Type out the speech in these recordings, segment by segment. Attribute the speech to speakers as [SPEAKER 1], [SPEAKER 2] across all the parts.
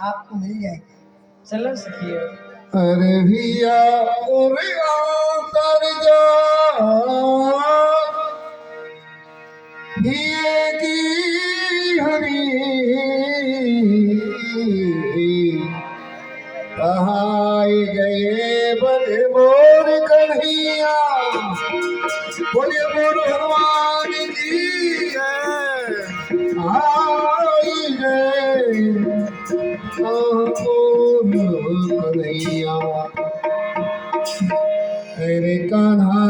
[SPEAKER 1] आपको मिल जाएगी।
[SPEAKER 2] चलो सखियो।
[SPEAKER 3] अरे भैया कर जा ये की हरी कहाँ गए बड़े मोर कन्हैया। बोलिए मोर हनुमान जी आई गए कन्हैया। अरे कान्हा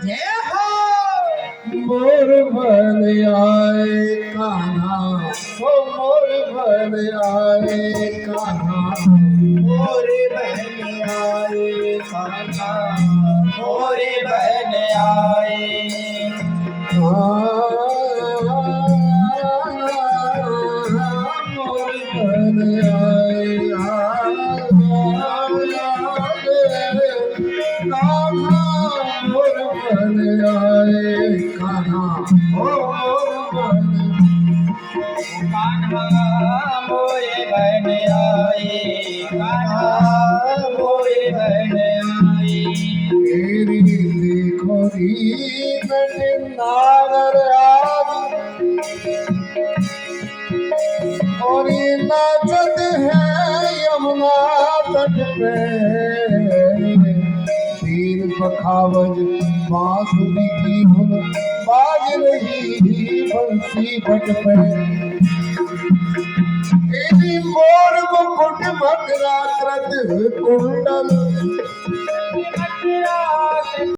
[SPEAKER 1] जय हो।
[SPEAKER 3] मोर बन आए कान्हा ओ मोर बन आए कान्हा
[SPEAKER 1] मोरे बहन आए कान्हा, मोरे बहन आए।
[SPEAKER 3] मोर बन आए कान्हा मोर बन आए कान्हा ओ मोर बन
[SPEAKER 1] कान्हा मोरे बहन आए, कान्हा मोरे बहन आए।
[SPEAKER 3] तेरी देखो री नागर आज और ये नाचत है यमुना तट पे। तीन पखावज बांसुरी की धुन बाज रही बंसी बट पे। तेरी मोर मुकुट मकरा कृत कुंडल